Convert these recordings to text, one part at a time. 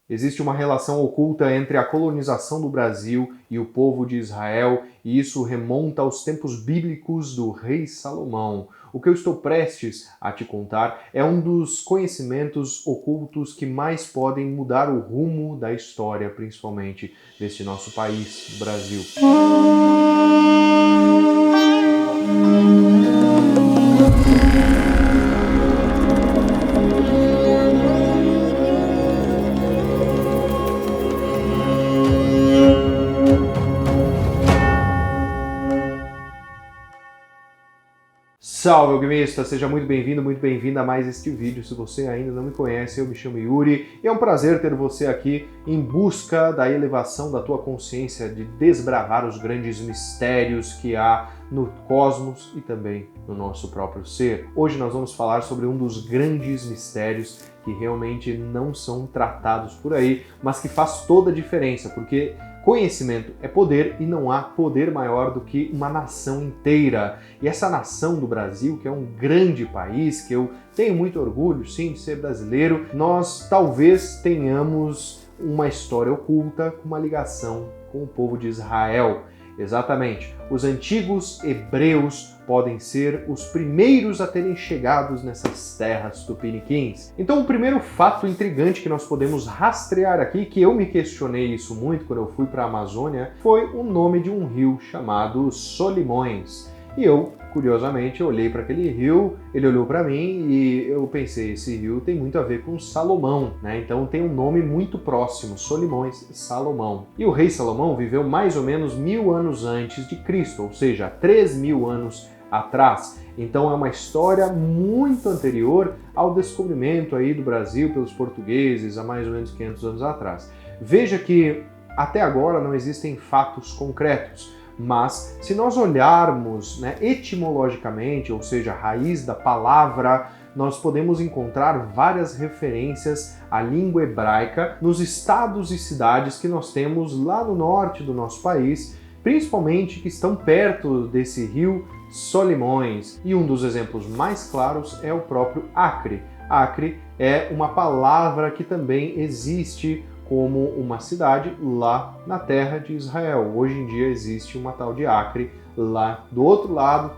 Existe uma relação oculta entre a colonização do Brasil e o povo de Israel, e isso remonta aos tempos bíblicos do rei Salomão. O que eu estou prestes a te contar é um dos conhecimentos ocultos que mais podem mudar o rumo da história, principalmente deste nosso país, Brasil. Salve, alquimista! Seja muito bem-vindo, muito bem-vinda a mais este vídeo. Se você ainda não me conhece, eu me chamo Yuri e é um prazer ter você aqui em busca da elevação da tua consciência, de desbravar os grandes mistérios que há no cosmos e também no nosso próprio ser. Hoje nós vamos falar sobre um dos grandes mistérios que realmente não são tratados por aí, mas que faz toda a diferença, porque conhecimento é poder e não há poder maior do que uma nação inteira. E essa nação do Brasil, que é um grande país, que eu tenho muito orgulho, sim, de ser brasileiro, nós talvez tenhamos uma história oculta com uma ligação com o povo de Israel. Exatamente, os antigos hebreus podem ser os primeiros a terem chegado nessas terras tupiniquins. Então o primeiro fato intrigante que nós podemos rastrear aqui, que eu me questionei isso muito quando eu fui para a Amazônia, foi o nome de um rio chamado Solimões. E eu, curiosamente, olhei para aquele rio, ele olhou para mim e eu pensei, esse rio tem muito a ver com Salomão, né? Então tem um nome muito próximo, Solimões, Salomão. E o rei Salomão viveu mais ou menos 1000 anos antes de Cristo, ou seja, 3000 anos atrás. Então é uma história muito anterior ao descobrimento aí do Brasil pelos portugueses há mais ou menos 500 anos atrás. Veja que até agora não existem fatos concretos. Mas se nós olharmos, etimologicamente, ou seja, a raiz da palavra, nós podemos encontrar várias referências à língua hebraica nos estados e cidades que nós temos lá no norte do nosso país, principalmente que estão perto desse rio Solimões. E um dos exemplos mais claros é o próprio Acre. Acre é uma palavra que também existe como uma cidade lá na terra de Israel. Hoje em dia existe uma tal de Acre lá do outro lado,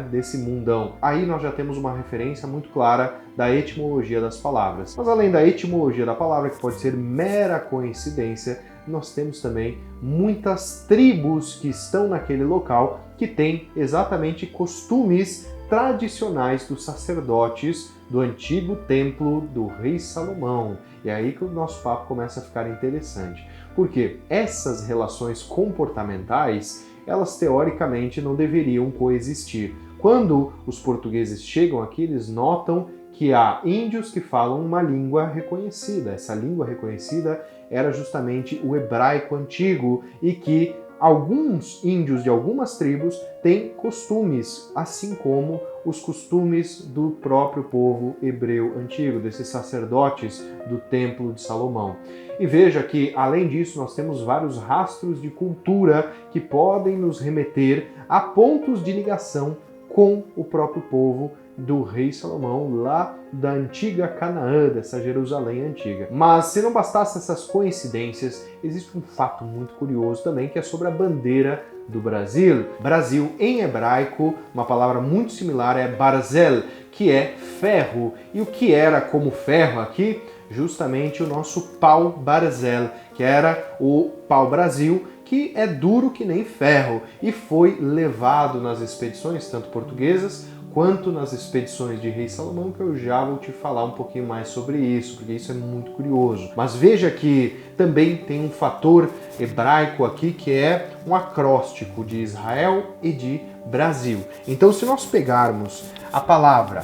desse mundão. Aí nós já temos uma referência muito clara da etimologia das palavras. Mas além da etimologia da palavra, que pode ser mera coincidência, nós temos também muitas tribos que estão naquele local que têm exatamente costumes tradicionais dos sacerdotes do antigo templo do rei Salomão. E é aí que o nosso papo começa a ficar interessante. Porque essas relações comportamentais, elas teoricamente não deveriam coexistir. Quando os portugueses chegam aqui, eles notam que há índios que falam uma língua reconhecida. Essa língua reconhecida era justamente o hebraico antigo e que alguns índios de algumas tribos têm costumes, assim como os costumes do próprio povo hebreu antigo, desses sacerdotes do Templo de Salomão. E veja que, além disso, nós temos vários rastros de cultura que podem nos remeter a pontos de ligação com o próprio povo do rei Salomão, lá da antiga Canaã, dessa Jerusalém antiga. Mas se não bastasse essas coincidências, existe um fato muito curioso também, que é sobre a bandeira do Brasil. Brasil, em hebraico, uma palavra muito similar é barzel, que é ferro. E o que era como ferro aqui? Justamente o nosso pau-barzel, que era o pau-brasil, que é duro que nem ferro, e foi levado nas expedições, tanto portuguesas, quanto nas expedições de rei Salomão, que eu já vou te falar um pouquinho mais sobre isso, porque isso é muito curioso. Mas veja que também tem um fator hebraico aqui, que é um acróstico de Israel e de Brasil. Então, se nós pegarmos a palavra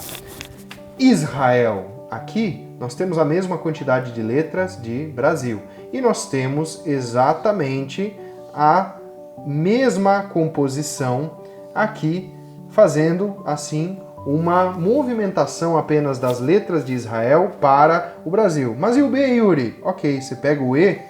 Israel aqui, nós temos a mesma quantidade de letras de Brasil. E nós temos exatamente a mesma composição aqui, fazendo assim uma movimentação apenas das letras de Israel para o Brasil. Mas e o B, Yuri? Ok, você pega o E,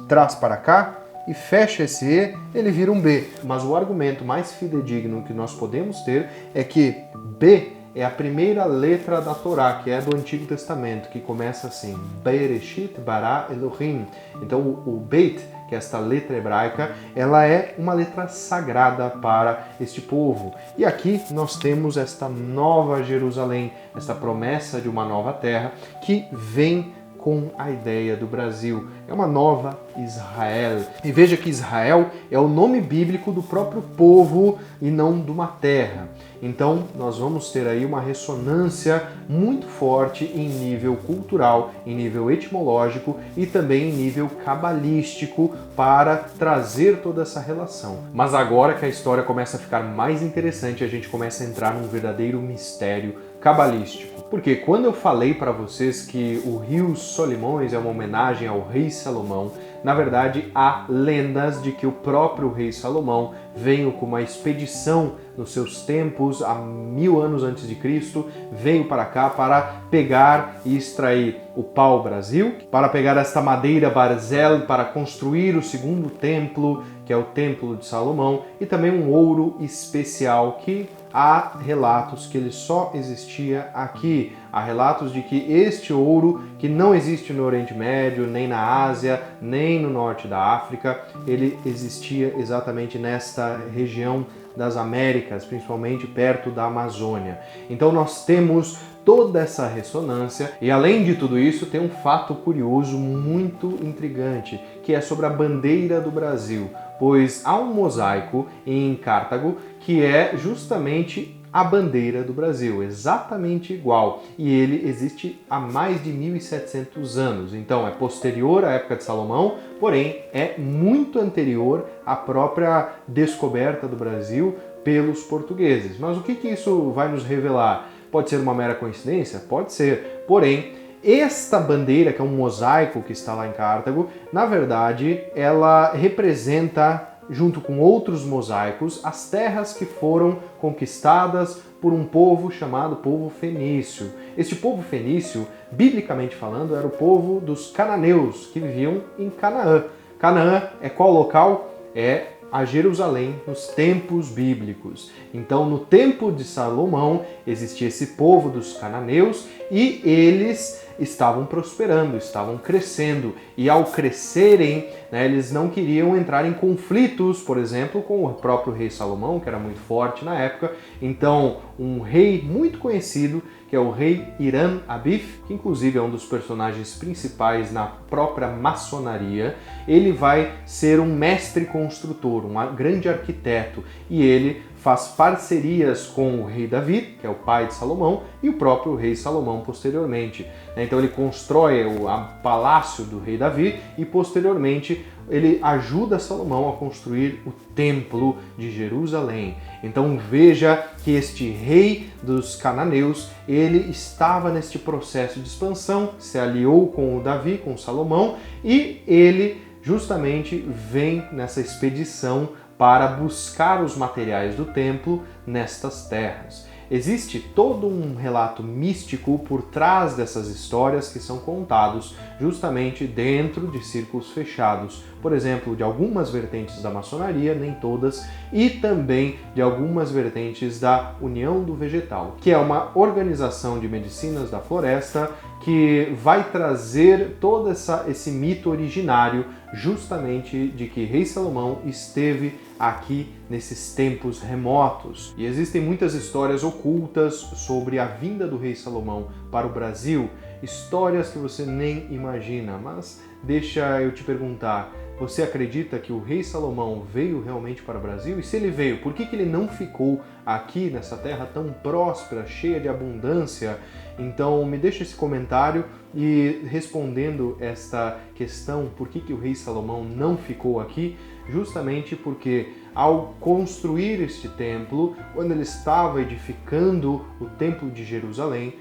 traz para cá e fecha esse E, ele vira um B. Mas o argumento mais fidedigno que nós podemos ter é que B é a primeira letra da Torá, que é do Antigo Testamento, que começa assim, Bereshit bara Elohim. Então o Beit, que é esta letra hebraica, ela é uma letra sagrada para este povo. E aqui nós temos esta nova Jerusalém, esta promessa de uma nova terra que vem com a ideia do Brasil. É uma nova Israel. E veja que Israel é o nome bíblico do próprio povo e não de uma terra. Então, nós vamos ter aí uma ressonância muito forte em nível cultural, em nível etimológico e também em nível cabalístico para trazer toda essa relação. Mas agora que a história começa a ficar mais interessante, a gente começa a entrar num verdadeiro mistério cabalístico. Porque quando eu falei para vocês que o rio Solimões é uma homenagem ao rei Salomão, na verdade há lendas de que o próprio rei Salomão veio com uma expedição nos seus tempos, há 1000 anos antes de Cristo, veio para cá para pegar e extrair o pau-brasil, para pegar esta madeira barzel para construir o segundo templo, que é o Templo de Salomão, e também um ouro especial que há relatos que ele só existia aqui. Há relatos de que este ouro, que não existe no Oriente Médio, nem na Ásia, nem no norte da África, ele existia exatamente nesta região das Américas, principalmente perto da Amazônia. Então nós temos toda essa ressonância e, além de tudo isso, tem um fato curioso muito intrigante, que é sobre a bandeira do Brasil, pois há um mosaico em Cartago que é justamente a bandeira do Brasil, exatamente igual, e ele existe há mais de 1700 anos, então é posterior à época de Salomão, porém é muito anterior à própria descoberta do Brasil pelos portugueses. Mas o que isso vai nos revelar? Pode ser uma mera coincidência? Pode ser, porém esta bandeira, que é um mosaico que está lá em Cartago, na verdade ela representa, junto com outros mosaicos, as terras que foram conquistadas por um povo chamado povo fenício. Este povo fenício, biblicamente falando, era o povo dos cananeus, que viviam em Canaã. Canaã é qual local? É a Jerusalém nos tempos bíblicos. Então, no tempo de Salomão, existia esse povo dos cananeus e eles estavam prosperando, estavam crescendo. E ao crescerem, eles não queriam entrar em conflitos, por exemplo, com o próprio rei Salomão, que era muito forte na época. Então, um rei muito conhecido, que é o rei Hiram Abif, que inclusive é um dos personagens principais na própria maçonaria, ele vai ser um mestre construtor, um grande arquiteto, e ele faz parcerias com o rei Davi, que é o pai de Salomão, e o próprio rei Salomão posteriormente. Então ele constrói o palácio do rei Davi e posteriormente ele ajuda Salomão a construir o templo de Jerusalém. Então veja que este rei dos cananeus, ele estava neste processo de expansão, se aliou com o Davi, com Salomão, e ele justamente vem nessa expedição para buscar os materiais do templo nestas terras. Existe todo um relato místico por trás dessas histórias que são contados justamente dentro de círculos fechados, por exemplo, de algumas vertentes da maçonaria, nem todas, e também de algumas vertentes da União do Vegetal, que é uma organização de medicinas da floresta que vai trazer todo esse mito originário justamente de que rei Salomão esteve aqui nesses tempos remotos. E existem muitas histórias ocultas sobre a vinda do rei Salomão para o Brasil, histórias que você nem imagina, mas deixa eu te perguntar, você acredita que o rei Salomão veio realmente para o Brasil? E se ele veio, por que ele não ficou aqui nessa terra tão próspera, cheia de abundância? Então me deixa esse comentário e respondendo esta questão, por que o rei Salomão não ficou aqui? Justamente porque ao construir este templo, quando ele estava edificando o templo de Jerusalém,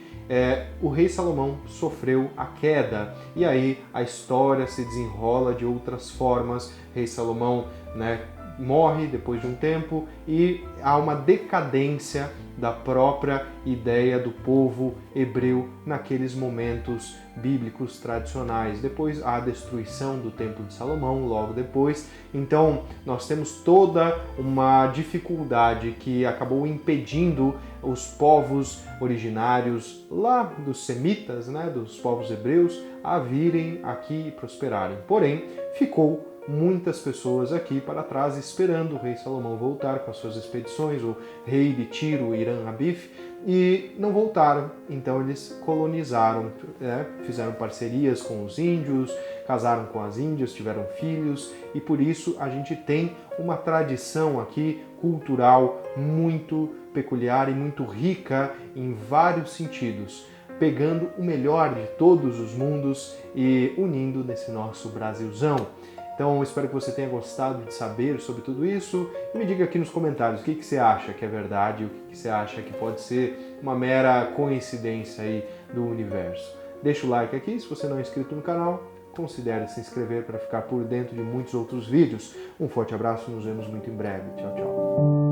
o rei Salomão sofreu a queda e aí a história se desenrola de outras formas. Rei Salomão morre depois de um tempo e há uma decadência da própria ideia do povo hebreu naqueles momentos bíblicos tradicionais. Depois a destruição do Templo de Salomão, logo depois. Então nós temos toda uma dificuldade que acabou impedindo os povos originários lá dos semitas, né, dos povos hebreus, a virem aqui e prosperarem. Porém, ficou muitas pessoas aqui para trás esperando o rei Salomão voltar com as suas expedições, o rei de Tiro, Irã-Abif, e não voltaram. Então eles colonizaram, fizeram parcerias com os índios, casaram com as índias, tiveram filhos, e por isso a gente tem uma tradição aqui cultural muito peculiar e muito rica em vários sentidos, pegando o melhor de todos os mundos e unindo nesse nosso Brasilzão. Então, espero que você tenha gostado de saber sobre tudo isso e me diga aqui nos comentários o que você acha que é verdade e o que você acha que pode ser uma mera coincidência aí do universo. Deixa o like aqui, se você não é inscrito no canal, considere se inscrever para ficar por dentro de muitos outros vídeos. Um forte abraço, nos vemos muito em breve. Tchau, tchau.